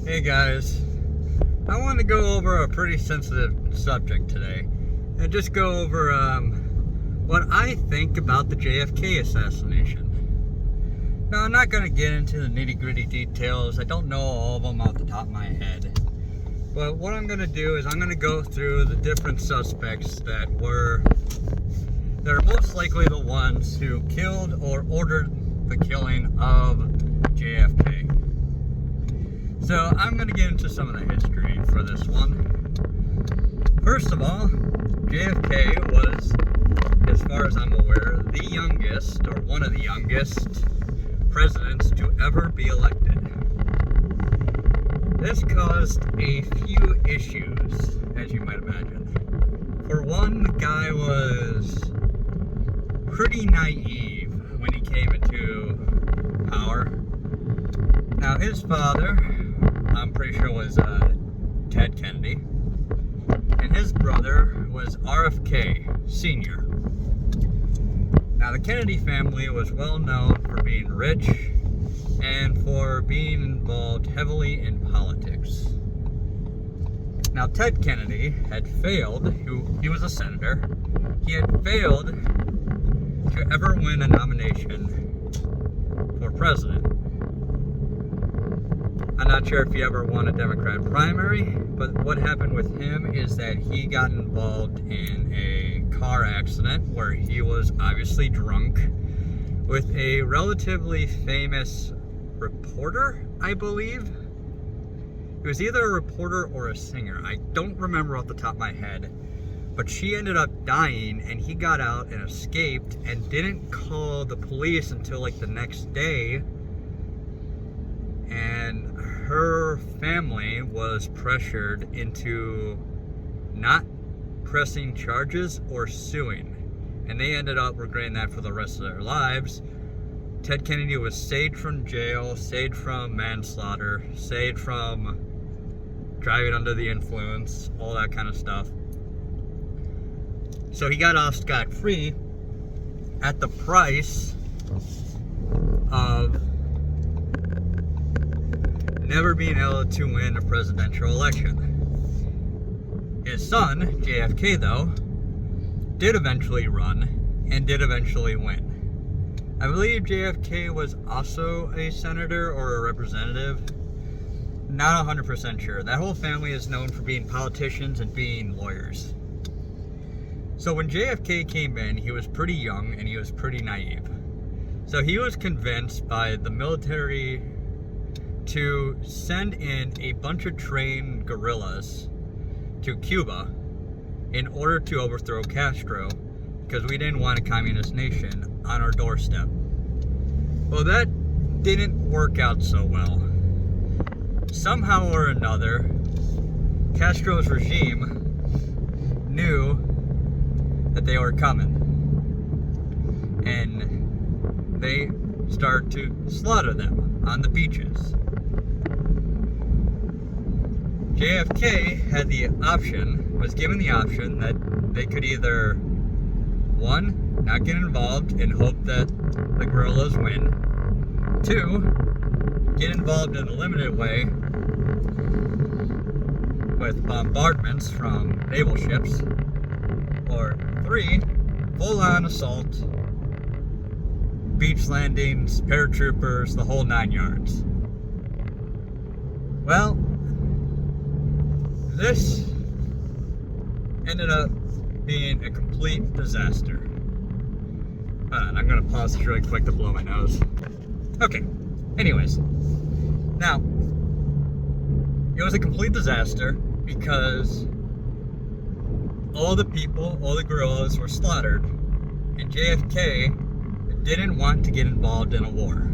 Hey guys, I want to go over a pretty sensitive subject today and just go over what I think about the JFK assassination. Now, I'm not going to get into the nitty-gritty details. I don't know all of them off the top of my head. But what I'm going to do is I'm going to go through the different suspects that are most likely the ones who killed or ordered the killing of JFK. So I'm going to get into some of the history for this one. First of all, JFK was, as far as I'm aware, the youngest, or one of the youngest, presidents to ever be elected. This caused a few issues, as you might imagine. For one, the guy was pretty naive when he came into power. Now, his father, I'm pretty sure, was Ted Kennedy, and his brother was RFK Sr. Now, the Kennedy family was well known for being rich and for being involved heavily in politics. Now, Ted Kennedy had failed, he was a senator, he had failed to ever win a nomination for president. I'm not sure if he ever won a Democrat primary, but what happened with him is that he got involved in a car accident where he was obviously drunk with a relatively famous reporter, I believe. It was either a reporter or a singer. I don't remember off the top of my head. But she ended up dying, and he got out and escaped and didn't call the police until like the next day. And her family was pressured into not pressing charges or suing. And they ended up regretting that for the rest of their lives. Ted Kennedy was saved from jail, saved from manslaughter, saved from driving under the influence, all that kind of stuff. So he got off scot-free at the price of never being able to win a presidential election. His son, JFK, though, did eventually run and did eventually win. I believe JFK was also a senator or a representative. Not 100% sure. That whole family is known for being politicians and being lawyers. So when JFK came in, he was pretty young and he was pretty naive. So he was convinced by the military to send in a bunch of trained guerrillas to Cuba in order to overthrow Castro, because we didn't want a communist nation on our doorstep. Well, that didn't work out so well. Somehow or another, Castro's regime knew that they were coming, and they started to slaughter them on the beaches. JFK was given the option that they could either, one, not get involved and hope that the guerrillas win, two, get involved in a limited way with bombardments from naval ships, or three, full-on assault, beach landings, paratroopers, the whole 9 yards. Well, this ended up being a complete disaster. I'm going to pause this really quick to blow my nose. Okay, anyways. Now, it was a complete disaster because all the people, all the guerrillas were slaughtered, and JFK didn't want to get involved in a war.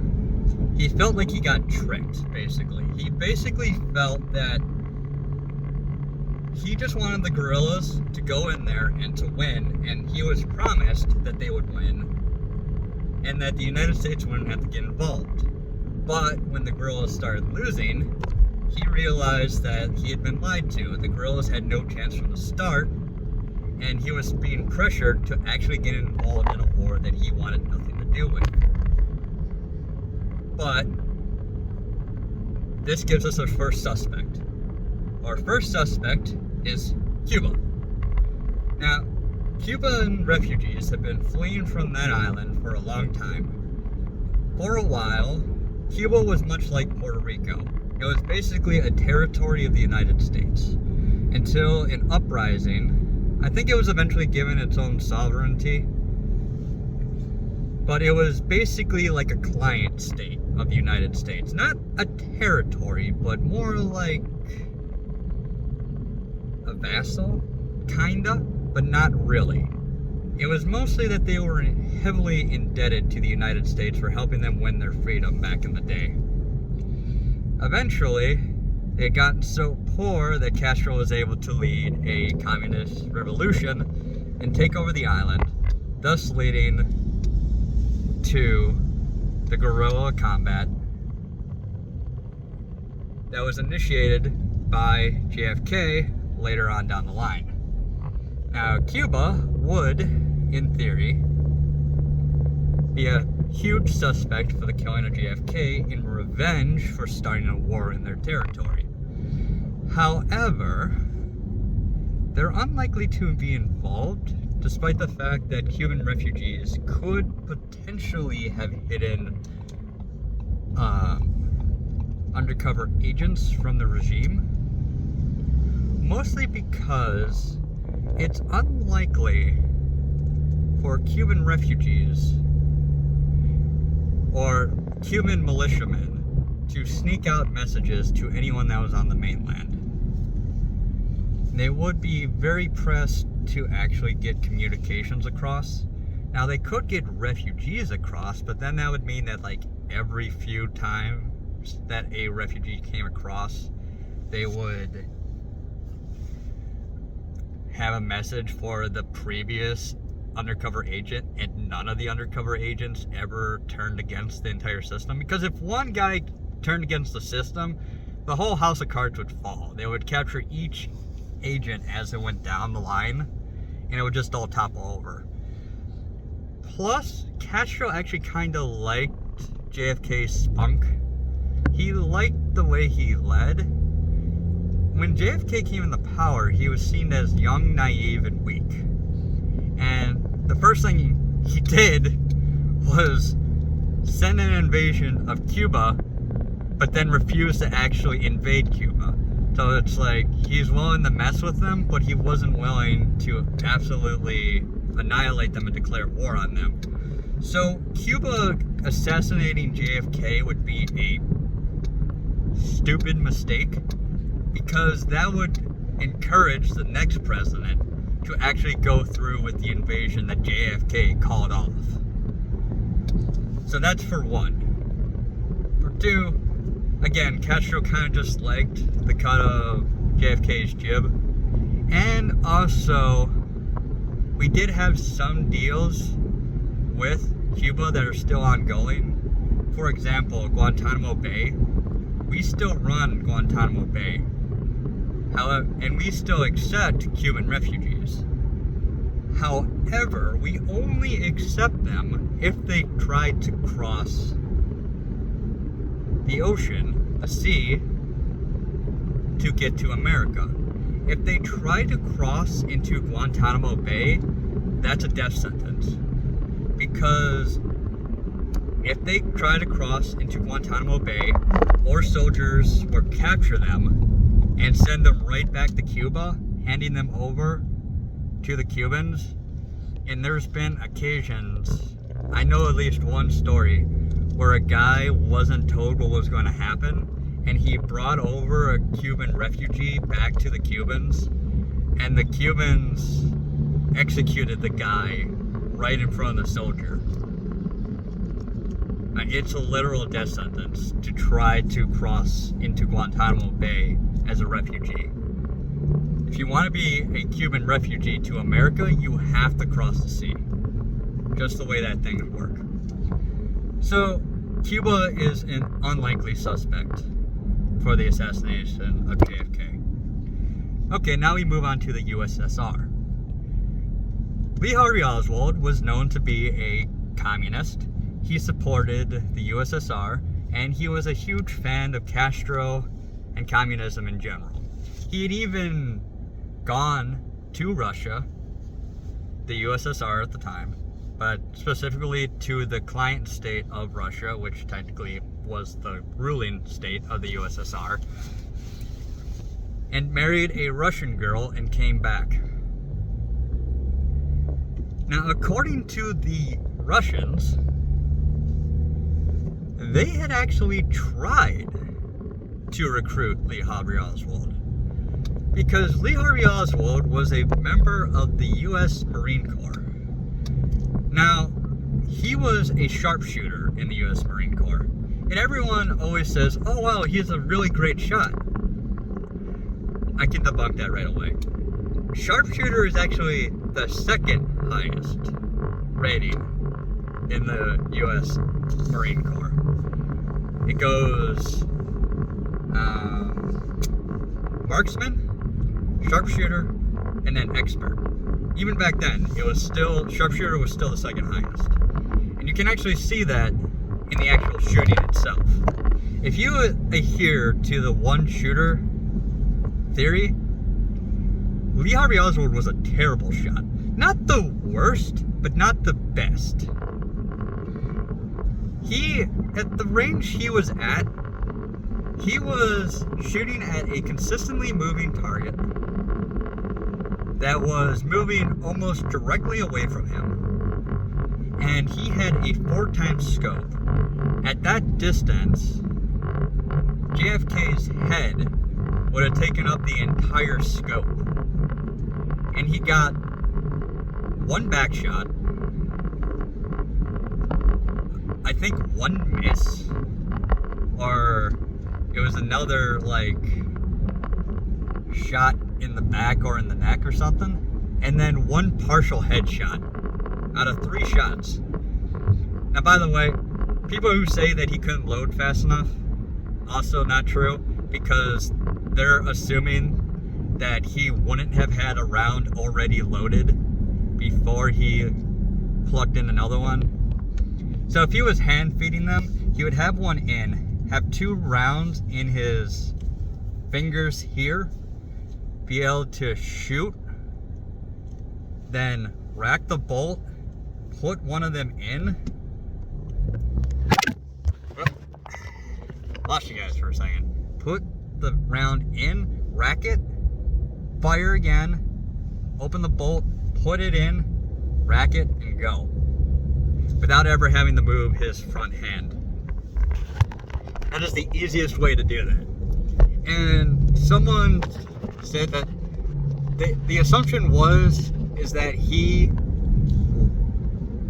He felt like he got tricked, basically. He basically felt that he just wanted the guerrillas to go in there and to win, and he was promised that they would win, and that the United States wouldn't have to get involved. But when the guerrillas started losing, he realized that he had been lied to. The guerrillas had no chance from the start, and he was being pressured to actually get involved in a war that he wanted nothing to do with. But this gives us our first suspect. Our first suspect is Cuba. Now, Cuban refugees have been fleeing from that island for a long time. For a while, Cuba was much like Puerto Rico. It was basically a territory of the United States. Until an uprising, I think it was eventually given its own sovereignty. But it was basically like a client state of the United States. Not a territory, but more like a vassal, kinda, but not really. It was mostly that they were heavily indebted to the United States for helping them win their freedom back in the day. Eventually, it had gotten so poor that Castro was able to lead a communist revolution and take over the island, thus leading to the guerrilla combat that was initiated by JFK later on down the line. Now, Cuba would, in theory, be a huge suspect for the killing of JFK in revenge for starting a war in their territory. However, they're unlikely to be involved, despite the fact that Cuban refugees could potentially have hidden undercover agents from the regime. Mostly because it's unlikely for Cuban refugees or Cuban militiamen to sneak out messages to anyone that was on the mainland. They would be very pressed to actually get communications across. Now, they could get refugees across, but then that would mean that like every few times that a refugee came across, they would have a message for the previous undercover agent, and none of the undercover agents ever turned against the entire system. Because if one guy turned against the system, the whole house of cards would fall. They would capture each agent as it went down the line, and it would just all topple over. Plus, Castro actually kind of liked JFK's spunk. He liked the way he led. When JFK came into power, he was seen as young, naive, and weak. And the first thing he did was send an invasion of Cuba, but then refused to actually invade Cuba. So it's like he's willing to mess with them, but he wasn't willing to absolutely annihilate them and declare war on them. So Cuba assassinating JFK would be a stupid mistake, because that would encourage the next president to actually go through with the invasion that JFK called off. So that's for one. For two, again, Castro kind of just liked the cut of JFK's jib. And also, we did have some deals with Cuba that are still ongoing. For example, Guantanamo Bay. We still run Guantanamo Bay. However, and we still accept Cuban refugees. However, we only accept them if they try to cross the ocean, a sea, to get to America. If they try to cross into Guantanamo Bay, that's a death sentence. Because if they try to cross into Guantanamo Bay, our soldiers will capture them and send them right back to Cuba, handing them over to the Cubans. And there's been occasions, I know at least one story, where a guy wasn't told what was going to happen, and he brought over a Cuban refugee back to the Cubans, and the Cubans executed the guy right in front of the soldier. It's a literal death sentence to try to cross into Guantanamo Bay as a refugee. If you want to be a Cuban refugee to America, you have to cross the sea. Just the way that things work. So, Cuba is an unlikely suspect for the assassination of JFK. Okay, now we move on to the USSR. Lee Harvey Oswald was known to be a communist. He supported the USSR and he was a huge fan of Castro and communism in general. He had even gone to Russia, the USSR at the time, but specifically to the client state of Russia, which technically was the ruling state of the USSR, and married a Russian girl and came back. Now, according to the Russians, they had actually tried to recruit Lee Harvey Oswald, because Lee Harvey Oswald was a member of the U.S. Marine Corps. Now, he was a sharpshooter in the U.S. Marine Corps, and everyone always says, oh wow, he's a really great shot. I can debunk that right away. Sharpshooter is actually the second highest rating in the U.S. Marine Corps. It goes marksman, sharpshooter, and then expert. Even back then, sharpshooter was still the second highest. And you can actually see that in the actual shooting itself. If you adhere to the one shooter theory, Lee Harvey Oswald was a terrible shot. Not the worst, but not the best. At the range he was at, he was shooting at a consistently moving target that was moving almost directly away from him. And he had a 4x scope. At that distance, JFK's head would have taken up the entire scope. And he got one back shot, I think one miss, or it was another shot in the back or in the neck or something, and then one partial headshot out of 3 shots. Now, by the way, people who say that he couldn't load fast enough, also not true, because they're assuming that he wouldn't have had a round already loaded before he plugged in another one. So if he was hand feeding them, he would have one in, have 2 rounds in his fingers here, be able to shoot, then rack the bolt, put one of them in. Lost you guys for a second. Put the round in, rack it, fire again, open the bolt, put it in, rack it, and go, without ever having to move his front hand. That is the easiest way to do that. And someone said that the assumption is that he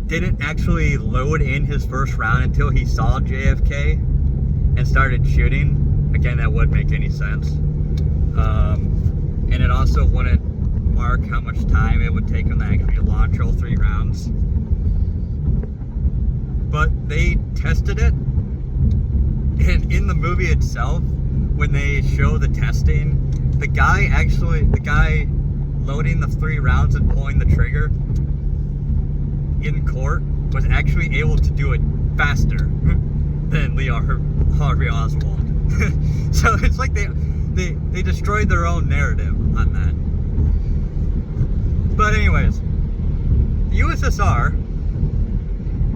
didn't actually load in his first round until he saw JFK and started shooting. Again, that wouldn't make any sense. And it also wouldn't mark how much time it would take him to actually launch all 3 rounds. But they tested it, and in the movie itself, when they show the testing, the guy loading the 3 rounds and pulling the trigger in court was actually able to do it faster than Lee Harvey Oswald. So it's like they destroyed their own narrative on that. But anyways, the USSR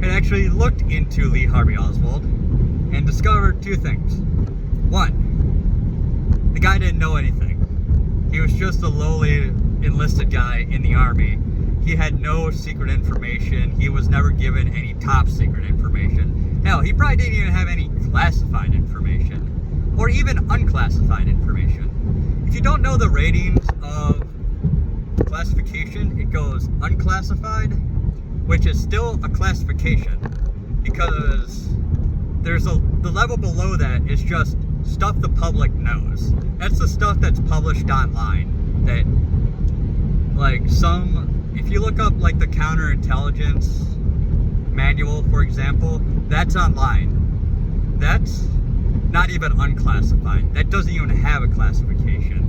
had actually looked into Lee Harvey Oswald and discovered 2 things. 1, the guy didn't know anything. He was just a lowly enlisted guy in the army. He had no secret information. He was never given any top secret information. Hell, he probably didn't even have any classified information, or even unclassified information. If you don't know the ratings of classification, it goes unclassified, which is still a classification, because the level below that is just stuff the public knows. That's the stuff that's published online. That, if you look up the counterintelligence manual, for example, that's online. That's not even unclassified. That doesn't even have a classification.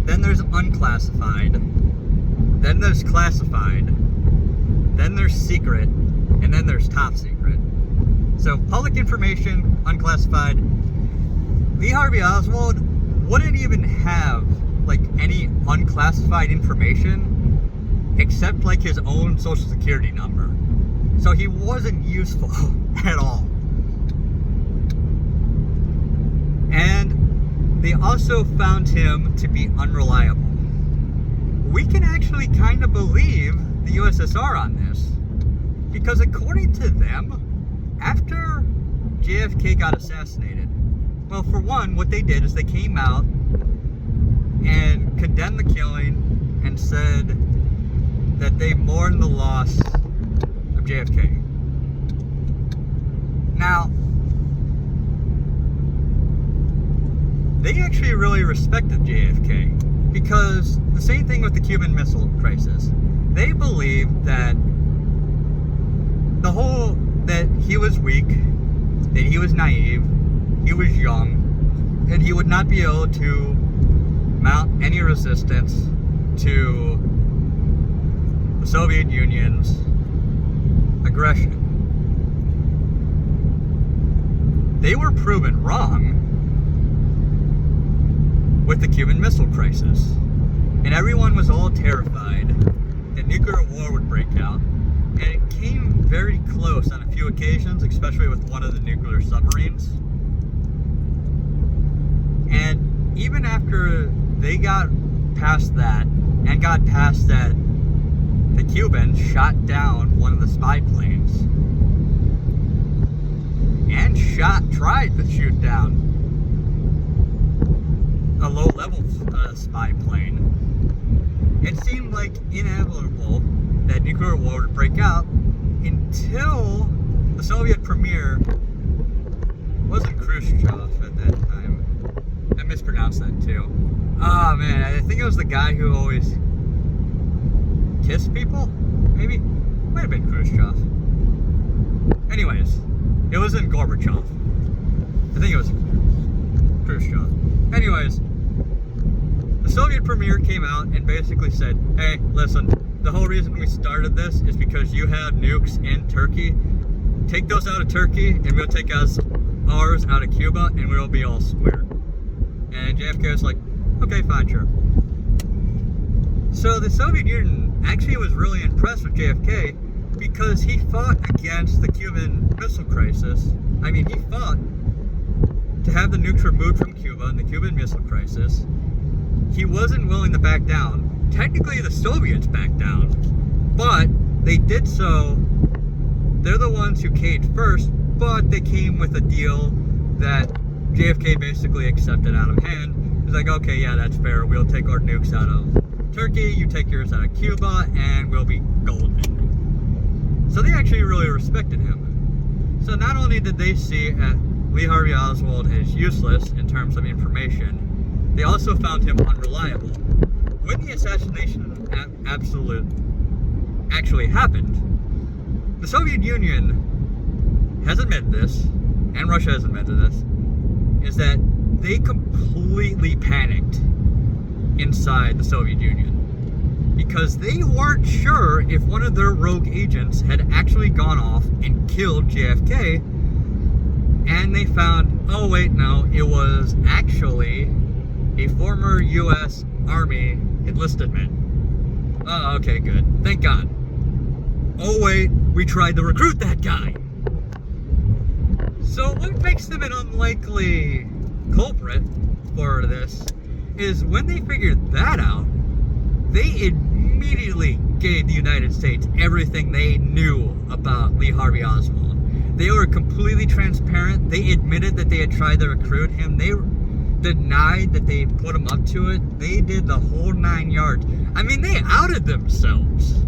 Then there's unclassified. Then there's classified. Then there's secret. And then there's top secret. So public information, unclassified. Lee Harvey Oswald wouldn't even have like any unclassified information except like his own social security number. So he wasn't useful at all. And they also found him to be unreliable. We can actually kind of believe the USSR on this, because according to them, after JFK got assassinated, well, for one, what they did is they came out and condemned the killing and said that they mourned the loss of JFK. Now, they actually really respected JFK, because the same thing with the Cuban Missile Crisis. They believed that that he was weak, that he was naive, he was young, and he would not be able to mount any resistance to the Soviet Union's aggression. They were proven wrong with the Cuban Missile Crisis, and everyone was all terrified that nuclear war would break out, and it came very close on a few occasions, especially with one of the nuclear submarines. And even after they got past that, and got past that the Cubans shot down one of the spy planes, and tried to shoot down a low-level spy plane, it seemed like inevitable that nuclear war would break out until the Soviet premier, wasn't Khrushchev at that time. I mispronounced that too. Oh man, I think it was the guy who always kissed people? Maybe? Might have been Khrushchev. Anyways, it wasn't Gorbachev. I think it was Khrushchev. Anyways, the Soviet premier came out and basically said, hey, listen, the whole reason we started this is because you have nukes in Turkey. Take those out of Turkey and we'll take ours out of Cuba and we'll be all square. And JFK was like, okay, fine, sure. So the Soviet Union actually was really impressed with JFK because he fought against the Cuban Missile Crisis. I mean, he fought to have the nukes removed from Cuba in the Cuban Missile Crisis. He wasn't willing to back down. Technically, the Soviets backed down, but they did so. They're the ones who caved first, but they came with a deal that JFK basically accepted out of hand. He's like, okay, yeah, that's fair. We'll take our nukes out of Turkey, you take yours out of Cuba, and we'll be golden. So they actually really respected him. So not only did they see Lee Harvey Oswald as useless in terms of information, they also found him unreliable. When the assassination actually happened, the Soviet Union has admitted this, and Russia has admitted this, is that they completely panicked inside the Soviet Union because they weren't sure if one of their rogue agents had actually gone off and killed JFK, and they found, oh wait, no, it was actually a former U.S. Army enlisted man. Oh, okay, good. Thank God. Oh wait, we tried to recruit that guy. So what makes them an unlikely culprit for this is when they figured that out, they immediately gave the United States everything they knew about Lee Harvey Oswald. They were completely transparent. They admitted that they had tried to recruit him. They denied that they put him up to it. They did the whole 9 yards. I mean, they outed themselves.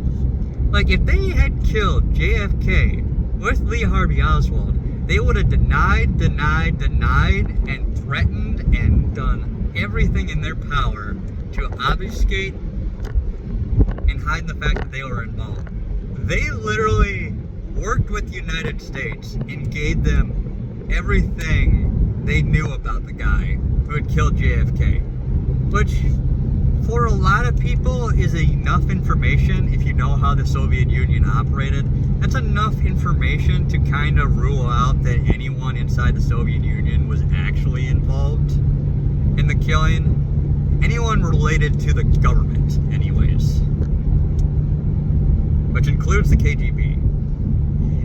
Like, if they had killed JFK with Lee Harvey Oswald, they would have denied, and threatened and done everything in their power to obfuscate and hide the fact that they were involved. They literally worked with the United States and gave them everything they knew about the guy who had killed JFK. Which, for a lot of people, is enough information. If you know how the Soviet Union operated, that's enough information to kind of rule out that anyone inside the Soviet Union was actually involved in the killing. Anyone related to the government, anyways. Which includes the KGB.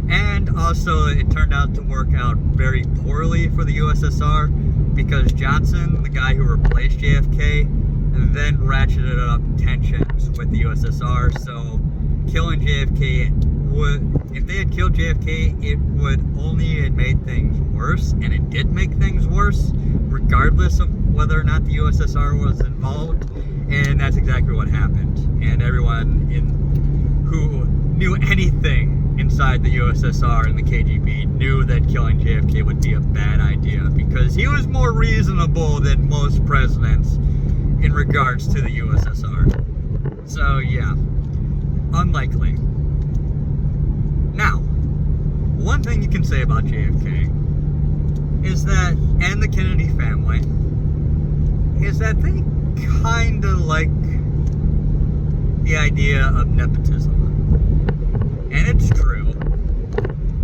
And also, it turned out to work out very poorly for the USSR because Johnson, the guy who replaced JFK, then ratcheted up tensions with the USSR. So, killing JFK if they had killed JFK, it would only have made things worse, and it did make things worse, regardless of whether or not the USSR was involved, and that's exactly what happened. And everyone who knew anything inside the USSR and the KGB knew that killing JFK would be a bad idea, because he was more reasonable than most presidents in regards to the USSR. So yeah, unlikely. Now, one thing you can say about JFK is that, and the Kennedy family, is that they kind of like the idea of nepotism. And it's true.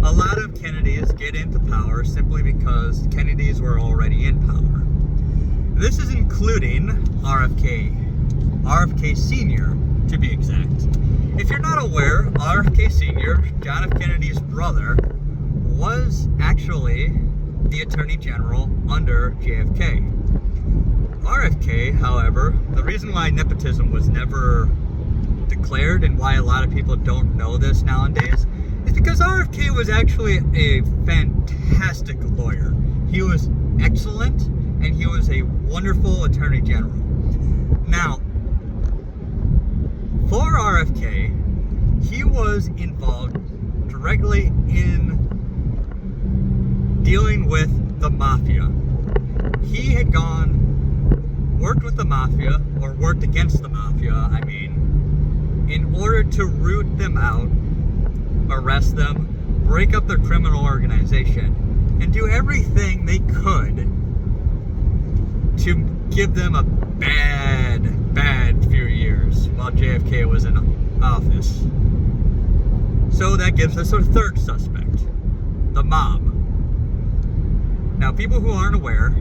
A lot of Kennedys get into power simply because Kennedys were already in power. This is including RFK Sr., to be exact. If you're not aware, RFK Sr., John F. Kennedy's brother, was actually the Attorney General under JFK. RFK, however, the reason why nepotism was never declared and why a lot of people don't know this nowadays is because RFK was actually a fantastic lawyer. He was excellent, and he was a wonderful Attorney General. Now, for RFK, he was involved directly in dealing with the mafia. He had worked with the mafia, or worked against the mafia, in order to root them out, arrest them, break up their criminal organization, and do everything they could to give them a bad few years while JFK was in office. So that gives us our third suspect, the mob. Now, people who aren't aware,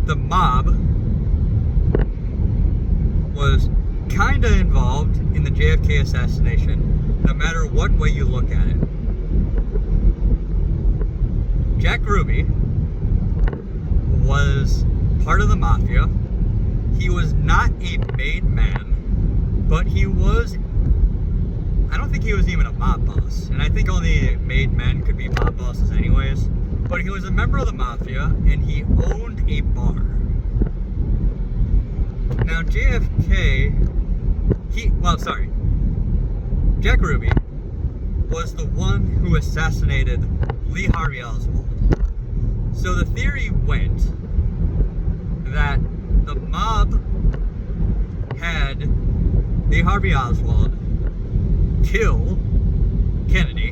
the mob was kind of involved in the JFK assassination, no matter what way you look at it. Jack Ruby was part of the mafia. He was not a made man, but he was, I don't think he was even a mob boss, and I think only made men could be mob bosses anyways, but he was a member of the mafia, and he owned a bar. Now JFK, Jack Ruby was the one who assassinated Lee Harvey Oswald. So the theory went that the mob had Lee Harvey Oswald kill Kennedy,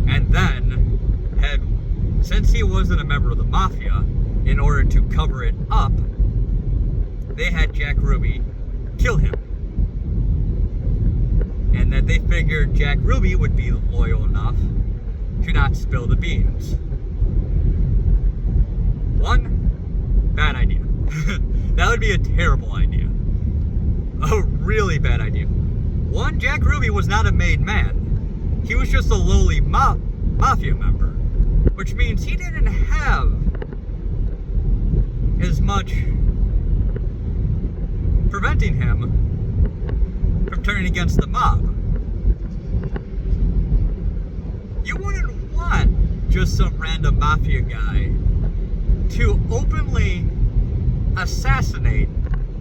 and then since he wasn't a member of the mafia, in order to cover it up, they had Jack Ruby kill him. And that they figured Jack Ruby would be loyal enough to not spill the beans. One, bad idea. That would be a terrible idea. A really bad idea. One, Jack Ruby was not a made man. He was just a lowly mafia member. Which means he didn't have as much preventing him from turning against the mob. You wouldn't want just some random mafia guy to openly assassinate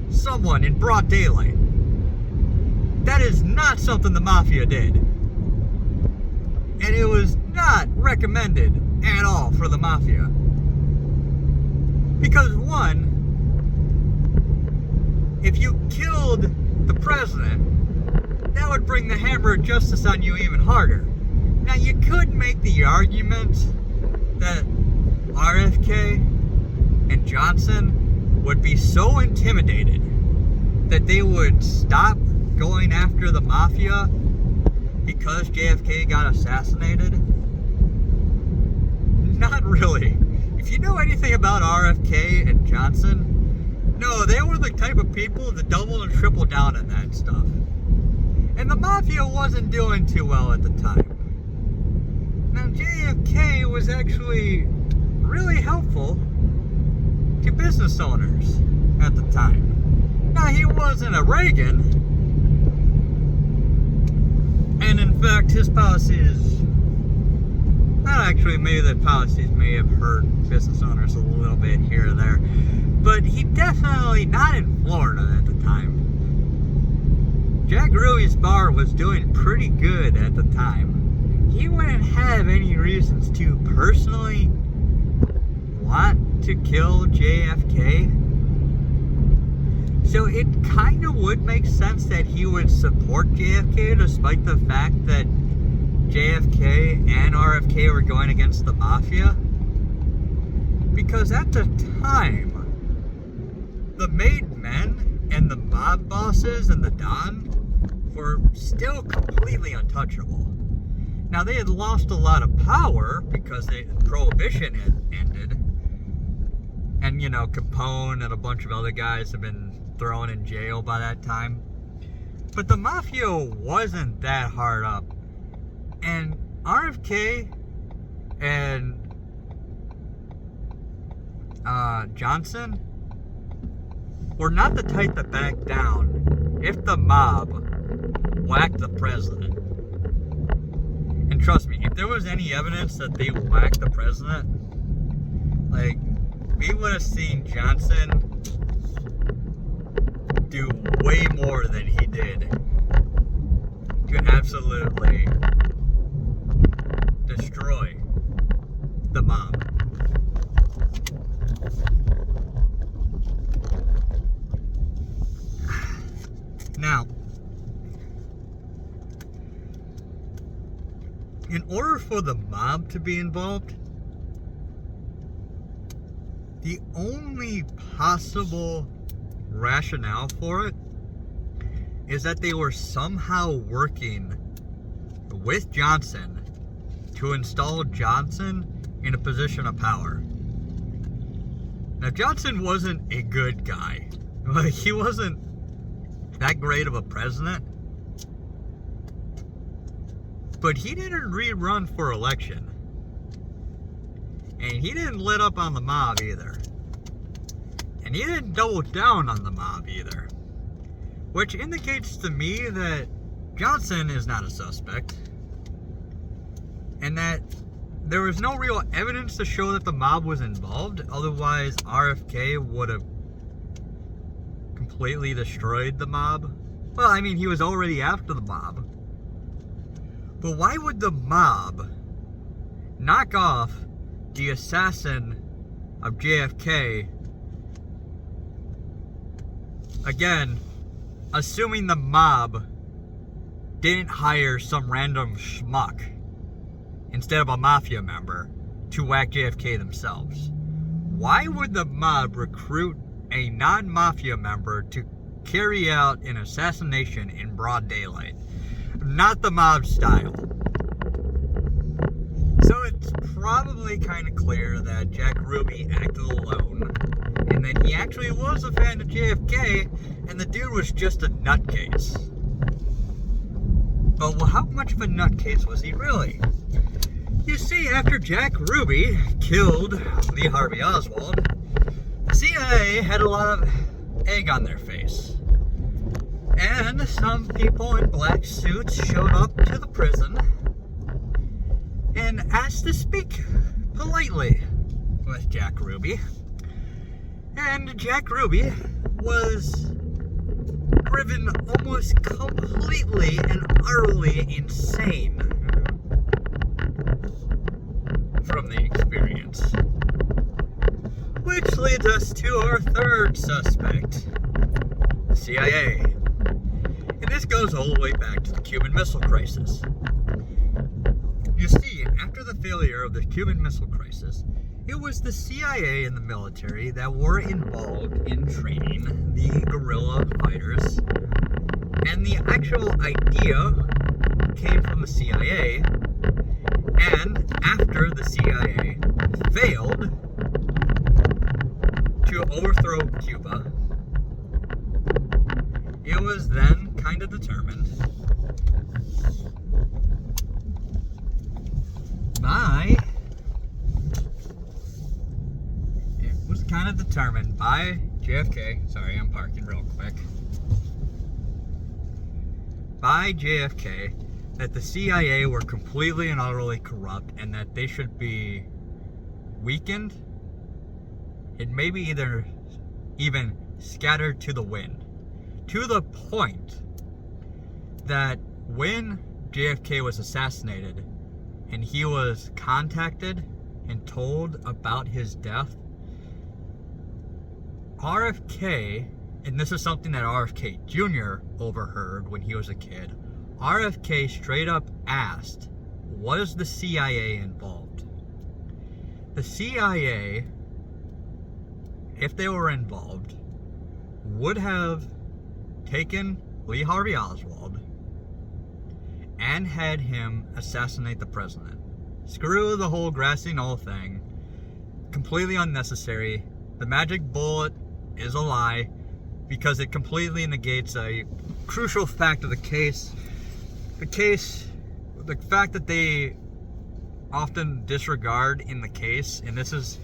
someone in broad daylight. That is not something the mafia did. And it was not recommended at all for the mafia. Because one, if you killed the president, that would bring the hammer of justice on you even harder. Now, you could make the argument that RFK and Johnson would be so intimidated that they would stop going after the mafia because JFK got assassinated? Not really. If you know anything about RFK and Johnson, no, they were the type of people to double and triple down on that stuff. And the mafia wasn't doing too well at the time. Now, JFK was actually really helpful to business owners at the time. Now, he wasn't a Reagan, and in fact, his policies, well, actually, maybe the policies may have hurt business owners a little bit here or there, but he definitely, not in Florida at the time. Jack Ruby's bar was doing pretty good at the time. He wouldn't have any reasons to personally want to kill JFK. So it kind of would make sense that he would support JFK despite the fact that JFK and RFK were going against the mafia. Because at the time, the made men and the mob bosses and the Don were still completely untouchable. Now, they had lost a lot of power because Prohibition had ended. And, you know, Capone and a bunch of other guys have been thrown in jail by that time. But the mafia wasn't that hard up. And RFK and Johnson were not the type to back down if the mob whacked the president. And trust me, if there was any evidence that they whacked the president, like, we would have seen Johnson do way more than he did to absolutely destroy the mob. Now, in order for the mob to be involved, the only possible rationale for it is that they were somehow working with Johnson to install Johnson in a position of power. Now, Johnson wasn't a good guy. Like, he wasn't that great of a president. But he didn't rerun for election. And he didn't let up on the mob either. And he didn't double down on the mob either. Which indicates to me that Johnson is not a suspect. And that there was no real evidence to show that the mob was involved. Otherwise, RFK would have completely destroyed the mob. Well, I mean, he was already after the mob. But why would the mob knock off the assassin of JFK? Again, assuming the mob didn't hire some random schmuck instead of a mafia member to whack JFK themselves. Why would the mob recruit a non-mafia member to carry out an assassination in broad daylight? Not the mob style. So it's probably kind of clear that Jack Ruby acted alone, and that he actually was a fan of JFK, and the dude was just a nutcase. But well, how much of a nutcase was he really? You see, after Jack Ruby killed Lee Harvey Oswald, the CIA had a lot of egg on their face. And some people in black suits showed up to the prison and asked to speak politely with Jack Ruby. And Jack Ruby was driven almost completely and utterly insane from the experience. Which leads us to our third suspect, the CIA. And this goes all the way back to the Cuban Missile Crisis. You see, after the failure of the Cuban Missile Crisis, sources. It was the CIA and the military that were involved in training the guerrilla fighters, and the actual idea came from the CIA. And after the CIA failed to overthrow Cuba, it was then kind of determined by JFK. Sorry, I'm parking real quick. By JFK, that the CIA were completely and utterly corrupt and that they should be weakened and maybe either even scattered to the wind. To the point that when JFK was assassinated and he was contacted and told about his death, RFK, and this is something that RFK Jr. overheard when he was a kid, RFK straight up asked, was the CIA involved? The CIA, if they were involved, would have taken Lee Harvey Oswald and had him assassinate the president. Screw the whole grassy knoll thing. Completely unnecessary. The magic bullet is a lie because it completely negates a crucial fact of the case. The fact that they often disregard in the case, and this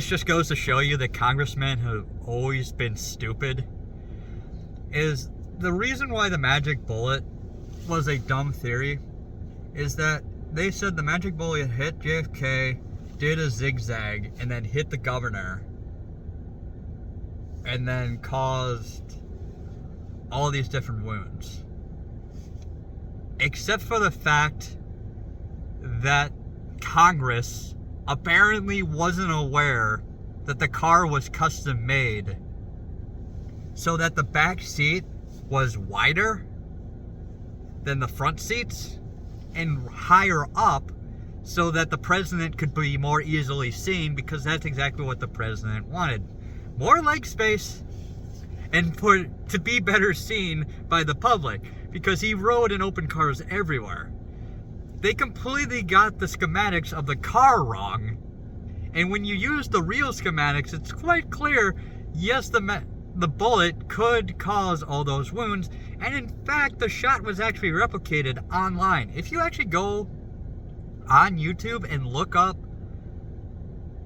just goes to show you that congressmen have always been stupid, is the reason why the magic bullet was a dumb theory is that they said the magic bullet hit JFK, did a zigzag, and then hit the governor, and then caused all these different wounds. Except for the fact that Congress apparently wasn't aware that the car was custom made so that the back seat was wider than the front seats and higher up so that the president could be more easily seen, because that's exactly what the president wanted. More leg space and to be better seen by the public, because he rode in open cars everywhere. They completely got the schematics of the car wrong, and when you use the real schematics, it's quite clear, yes, the bullet could cause all those wounds, and in fact, the shot was actually replicated online. If you actually go on YouTube and look up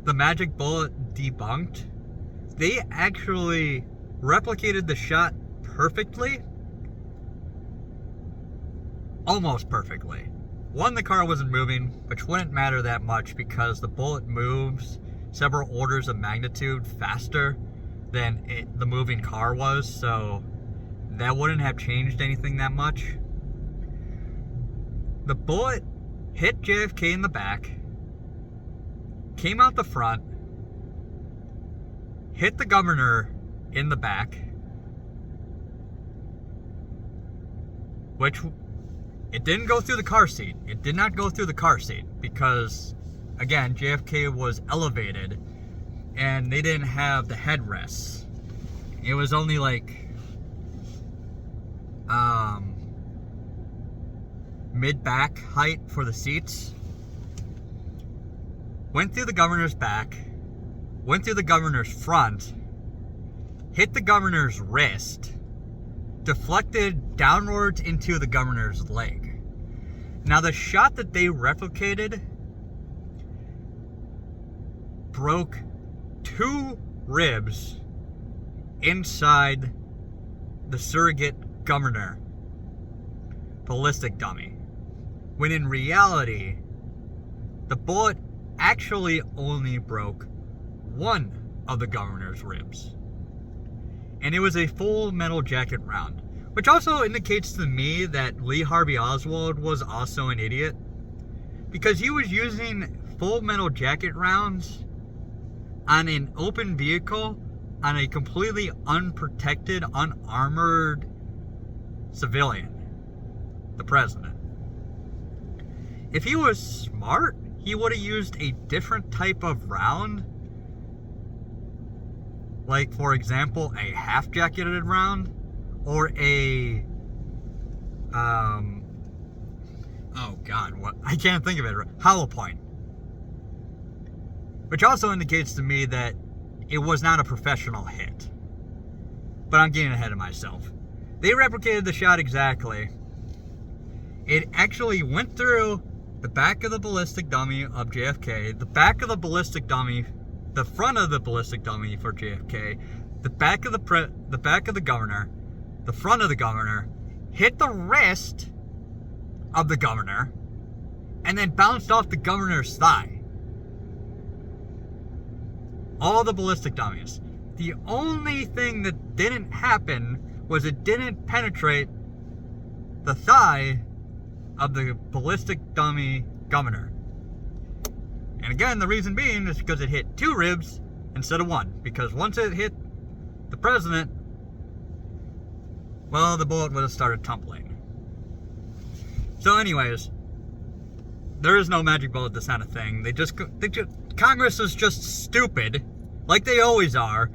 the magic bullet debunked, they actually replicated the shot perfectly. Almost perfectly. One, the car wasn't moving, which wouldn't matter that much because the bullet moves several orders of magnitude faster than the moving car was, so that wouldn't have changed anything that much. The bullet hit JFK in the back, came out the front, hit the governor in the back, which it didn't go through the car seat. It did not go through the car seat because, again, JFK was elevated and they didn't have the headrests. It was only like mid-back height for the seats. Went through the governor's back, went through the governor's front, hit the governor's wrist, deflected downwards into the governor's leg. Now, the shot that they replicated broke 2 ribs inside the surrogate governor ballistic dummy, when in reality, the bullet actually only broke 1 of the governor's ribs. And it was a full metal jacket round, which also indicates to me that Lee Harvey Oswald was also an idiot, because he was using full metal jacket rounds on an open vehicle on a completely unprotected, unarmored civilian, the president. If he was smart, he would have used a different type of round. Like, for example, a half-jacketed round, or a, oh god, what? I can't think of it. Hollow point. Which also indicates to me that it was not a professional hit. But I'm getting ahead of myself. They replicated the shot exactly. It actually went through the back of the ballistic dummy of JFK, the back of the ballistic dummy, the front of the ballistic dummy for JFK, the back of the governor, the front of the governor, hit the wrist of the governor, and then bounced off the governor's thigh. All the ballistic dummies. The only thing that didn't happen was it didn't penetrate the thigh of the ballistic dummy governor. And again, the reason being is because it hit 2 ribs instead of 1. Because once it hit the president, well, the bullet would have started tumbling. So anyways, there is no magic bullet. That's not a thing. Congress is just stupid, like they always are,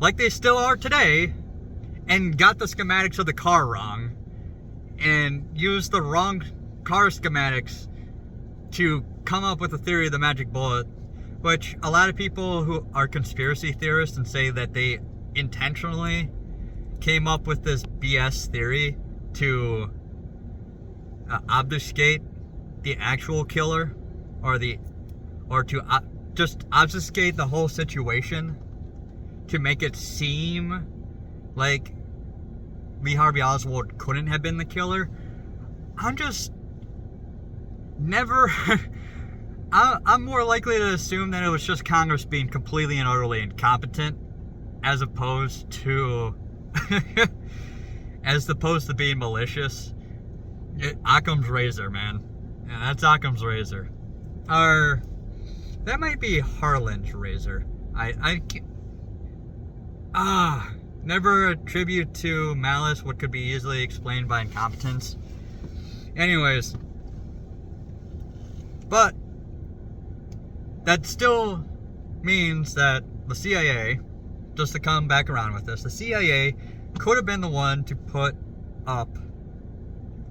like they still are today, and got the schematics of the car wrong, and used the wrong car schematics to come up with a theory of the magic bullet, which a lot of people who are conspiracy theorists and say that they intentionally came up with this BS theory to obfuscate the actual killer, or to just obfuscate the whole situation to make it seem like Lee Harvey Oswald couldn't have been the killer. I'm just never I'm more likely to assume that it was just Congress being completely and utterly incompetent, as opposed to being malicious. Occam's razor, man. Yeah, that's Occam's razor. Or that might be Harlan's razor. Never attribute to malice what could be easily explained by incompetence. Anyways, but that still means that the CIA, just to come back around with this, the CIA could have been the one to put up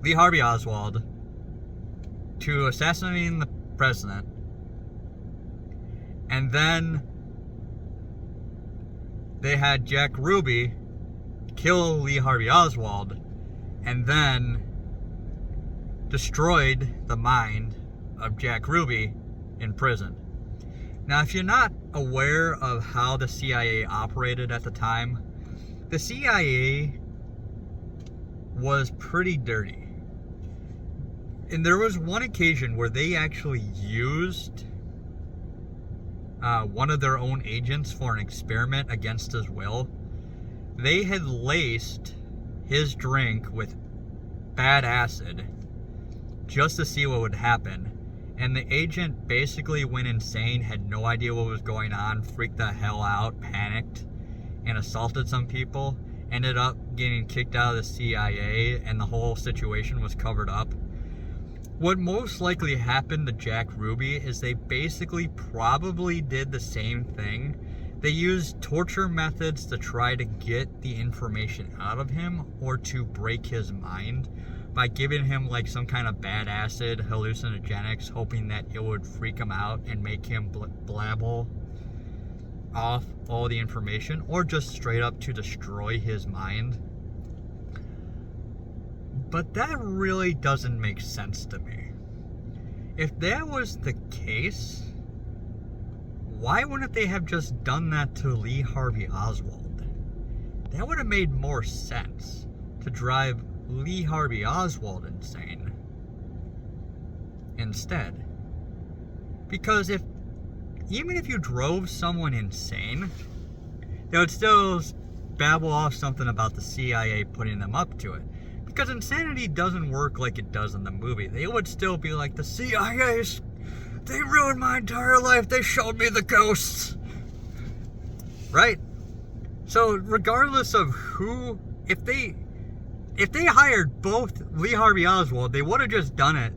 Lee Harvey Oswald to assassinating the president, and then they had Jack Ruby kill Lee Harvey Oswald, and then destroyed the mind of Jack Ruby in prison. Now, if you're not aware of how the CIA operated at the time, the CIA was pretty dirty. And there was one occasion where they actually used one of their own agents for an experiment against his will. They had laced his drink with bad acid just to see what would happen. And the agent basically went insane, had no idea what was going on, freaked the hell out, panicked, and assaulted some people. Ended up getting kicked out of the CIA, and the whole situation was covered up. What most likely happened to Jack Ruby is they basically probably did the same thing. They used torture methods to try to get the information out of him, or to break his mind, by giving him like some kind of bad acid, hallucinogenics, hoping that it would freak him out and make him blabble off all the information, or just straight up to destroy his mind. But that really doesn't make sense to me. If that was the case, why wouldn't they have just done that to Lee Harvey Oswald? That would have made more sense, to drive Lee Harvey Oswald insane instead. Because even if you drove someone insane, they would still babble off something about the CIA putting them up to it. Because insanity doesn't work like it does in the movie. They would still be like, the CIA, they ruined my entire life, they showed me the ghosts. Right? So regardless of who, if they hired both Lee Harvey Oswald, they would have just done it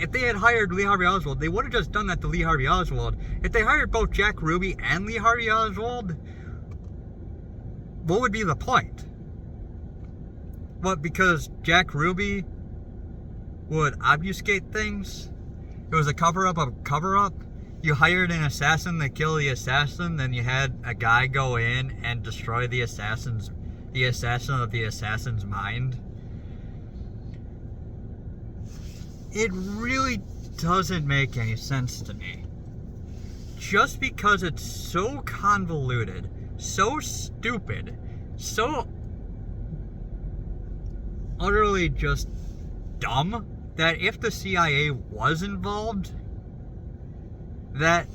if they had hired Lee Harvey Oswald, they would have just done that to Lee Harvey Oswald. If they hired both Jack Ruby and Lee Harvey Oswald, what would be the point? What, because Jack Ruby would obfuscate things? It was a cover-up of a cover-up? You hired an assassin to kill the assassin, then you had a guy go in and destroy the assassin of the assassin's mind? It really doesn't make any sense to me. Just because it's so convoluted, so stupid, so utterly just dumb, that if the CIA was involved, then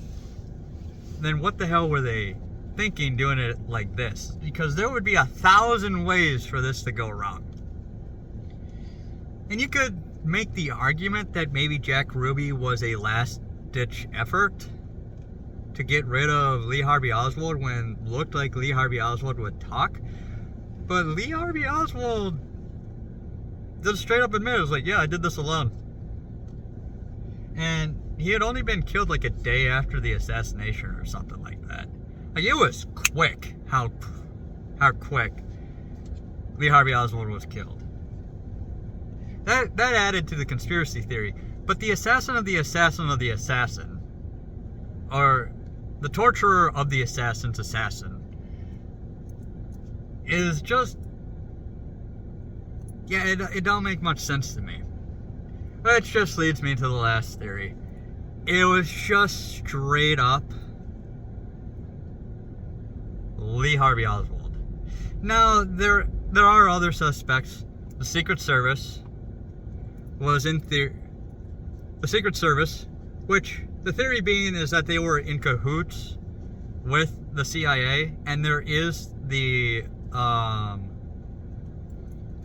what the hell were they thinking doing it like this? Because there would be 1,000 ways for this to go wrong. And you could make the argument that maybe Jack Ruby was a last-ditch effort to get rid of Lee Harvey Oswald when it looked like Lee Harvey Oswald would talk. But Lee Harvey Oswald just straight up admitted, it was like, yeah, I did this alone. And he had only been killed like a day after the assassination or something like that. Like, it was quick how quick Lee Harvey Oswald was killed. That added to the conspiracy theory. But the assassin of the assassin of the assassin, or the torturer of the assassin's assassin, is just, yeah, it don't make much sense to me. Which just leads me to the last theory. It was just straight up Lee Harvey Oswald. Now, there are other suspects. The Secret Service was the Secret Service, which the theory being is that they were in cahoots with the CIA, and there is the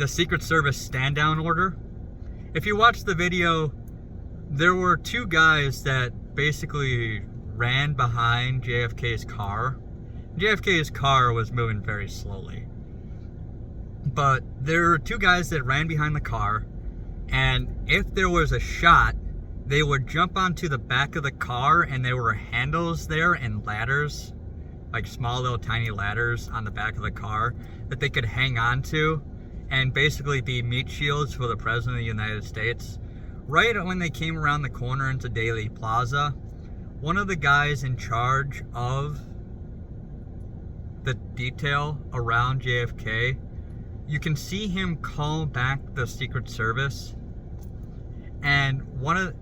Secret Service stand-down order. If you watch the video, there were two guys that basically ran behind JFK's car. JFK's car was moving very slowly. But there were two guys that ran behind the car, and if there was a shot, they would jump onto the back of the car, and there were handles there and ladders, like small little tiny ladders on the back of the car that they could hang on to and basically be meat shields for the President of the United States. Right when they came around the corner into Daley Plaza, one of the guys in charge of the detail around JFK, you can see him call back the Secret Service, and one of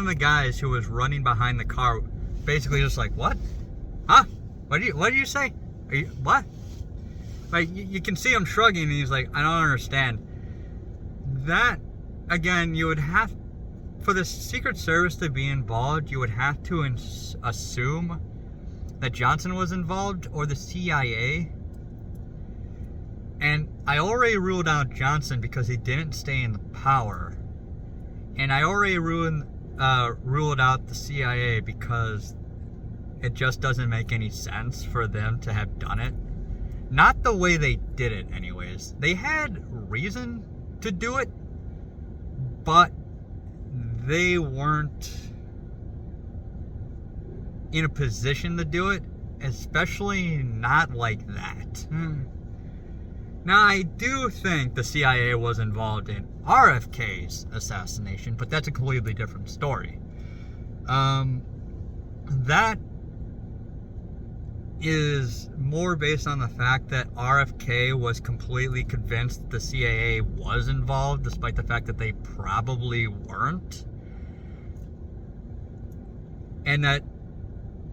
the guys who was running behind the car basically just like, what? Huh? What did you say? What? Like, you can see him shrugging, and he's like, I don't understand. That, again, you would have, for the Secret Service to be involved, you would have to assume that Johnson was involved, or the CIA. And I already ruled out Johnson because he didn't stay in power. And I already ruled out the CIA because it just doesn't make any sense for them to have done it. Not the way they did it, anyways. They had reason to do it, but they weren't in a position to do it, especially not like that. Now, I do think the CIA was involved in RFK's assassination, but that's a completely different story. That is more based on the fact that RFK was completely convinced that the CIA was involved, despite the fact that they probably weren't. And that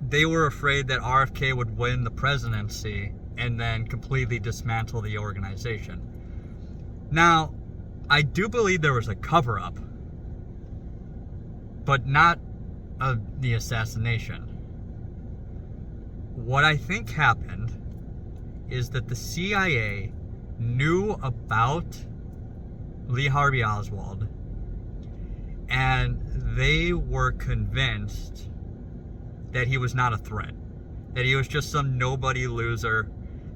they were afraid that RFK would win the presidency and then completely dismantle the organization. Now, I do believe there was a cover-up, but not of the assassination. What I think happened is that the CIA knew about Lee Harvey Oswald, and they were convinced that he was not a threat, that he was just some nobody loser,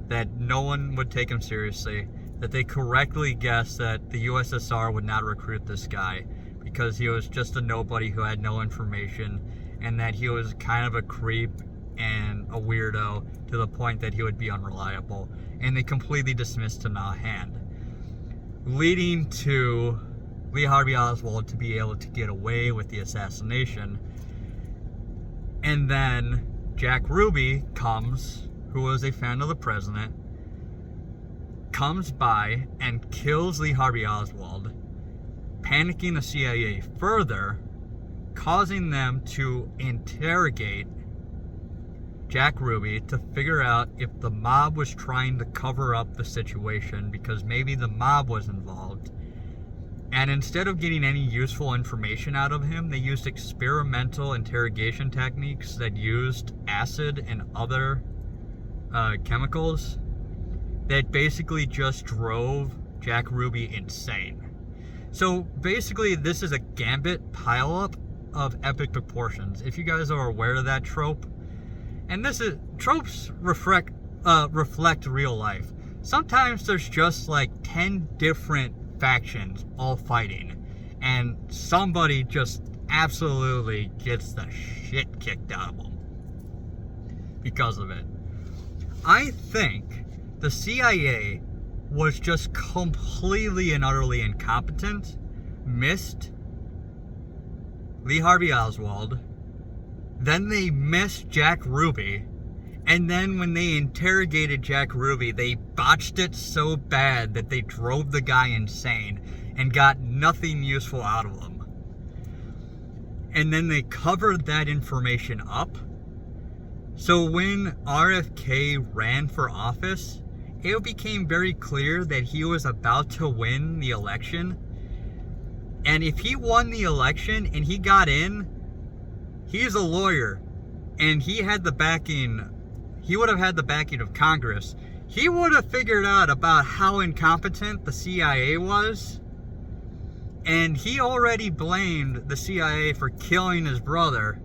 that no one would take him seriously, that they correctly guessed that the USSR would not recruit this guy because he was just a nobody who had no information, and that he was kind of a creep and a weirdo to the point that he would be unreliable. And they completely dismissed him out of hand, leading to Lee Harvey Oswald to be able to get away with the assassination. And then Jack Ruby comes, who was a fan of the president, comes by and kills Lee Harvey Oswald, panicking the CIA further, causing them to interrogate Jack Ruby to figure out if the mob was trying to cover up the situation, because maybe the mob was involved. And instead of getting any useful information out of him, they used experimental interrogation techniques that used acid and other chemicals that basically just drove Jack Ruby insane. So basically, this is a gambit pileup of epic proportions. If you guys are aware of that trope, and tropes reflect real life. Sometimes there's just like 10 different factions all fighting, and somebody just absolutely gets the shit kicked out of them because of it. I think the CIA was just completely and utterly incompetent, missed Lee Harvey Oswald, then they missed Jack Ruby, and then when they interrogated Jack Ruby, they botched it so bad that they drove the guy insane and got nothing useful out of him. And then they covered that information up. So when RFK ran for office, it became very clear that he was about to win the election. And if he won the election and he got in, he's a lawyer, and he had the backing. He would have had the backing of Congress. He would have figured out about how incompetent the CIA was. And he already blamed the CIA for killing his brother.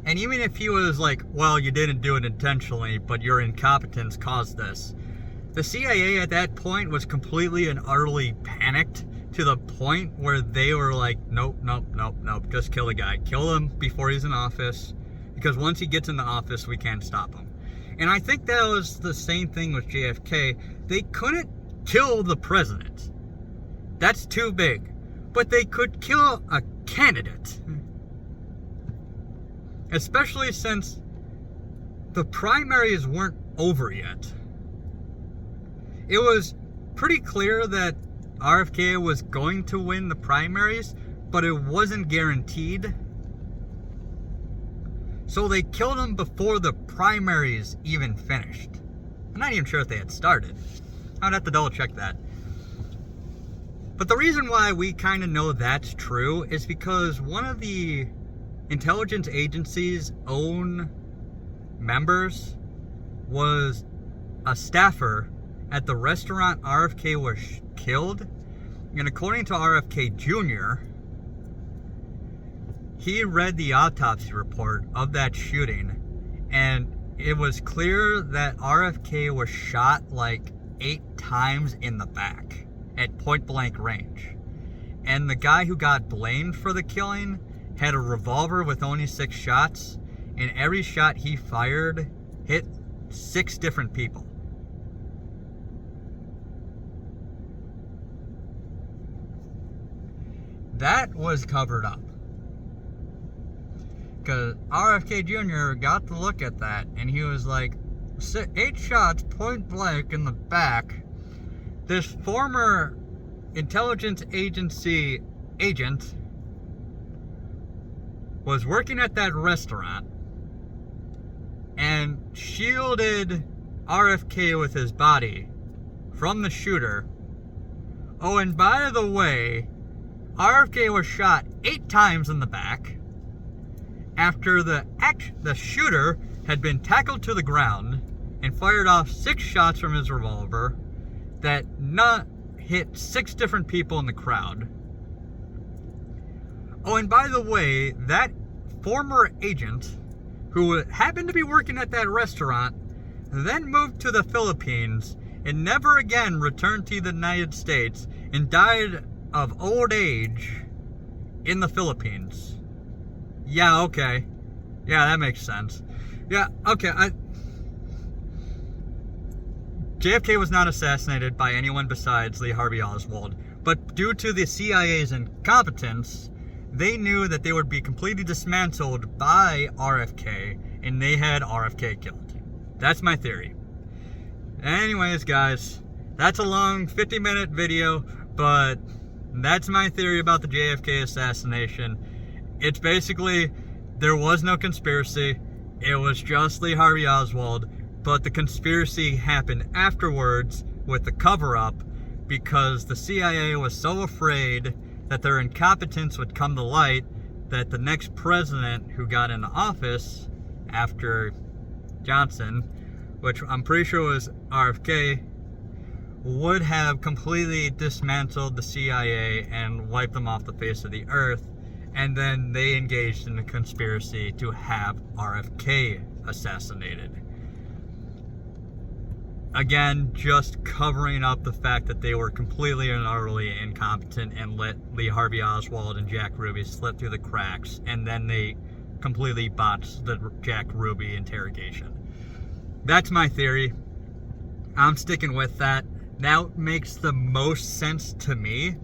And even if he was like, well, you didn't do it intentionally, but your incompetence caused this, the CIA at that point was completely and utterly panicked to the point where they were like, nope, just kill the guy. Kill him before he's in office. Because once he gets in the office, we can't stop him. And I think that was the same thing with JFK. They couldn't kill the president. That's too big. But they could kill a candidate. Especially since the primaries weren't over yet. It was pretty clear that RFK was going to win the primaries, but it wasn't guaranteed. So they killed him before the primaries even finished. I'm not even sure if they had started. I would have to double check that. But the reason why we kind of know that's true is because one of the intelligence agency's own members was a staffer at the restaurant RFK was killed. And according to RFK Jr., he read the autopsy report of that shooting, and it was clear that RFK was shot like 8 times in the back at point blank range. And the guy who got blamed for the killing had a revolver with only 6 shots, and every shot he fired hit 6 different people. That was covered up. Because RFK Jr. got to look at that, and he was like, 8 shots point blank in the back. This former intelligence agency agent was working at that restaurant and shielded RFK with his body from the shooter. Oh, and by the way, RFK was shot 8 times in the back after the shooter had been tackled to the ground and fired off 6 shots from his revolver that hit 6 different people in the crowd. Oh, and by the way, that former agent who happened to be working at that restaurant then moved to the Philippines and never again returned to the United States and died of old age in the Philippines. Yeah, okay. Yeah, that makes sense. Yeah, okay. JFK was not assassinated by anyone besides Lee Harvey Oswald, but due to the CIA's incompetence, they knew that they would be completely dismantled by RFK, and they had RFK killed. That's my theory. Anyways, guys, that's a long 50-minute video, but that's my theory about the JFK assassination. It's basically, there was no conspiracy. It was just Lee Harvey Oswald, but the conspiracy happened afterwards with the cover-up because the CIA was so afraid that their incompetence would come to light that the next president who got into office after Johnson, which I'm pretty sure was RFK, would have completely dismantled the CIA and wiped them off the face of the earth, and then they engaged in a conspiracy to have RFK assassinated. Again, just covering up the fact that they were completely and utterly incompetent and let Lee Harvey Oswald and Jack Ruby slip through the cracks, and then they completely botched the Jack Ruby interrogation. That's my theory. I'm sticking with that. That makes the most sense to me.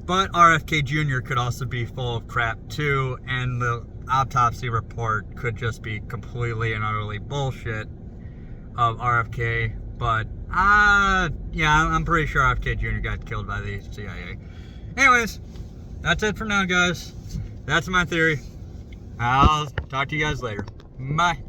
But RFK Jr. could also be full of crap too, and the autopsy report could just be completely and utterly bullshit of RFK. But, yeah, I'm pretty sure RFK Jr. got killed by the CIA. Anyways, that's it for now, guys. That's my theory. I'll talk to you guys later. Bye.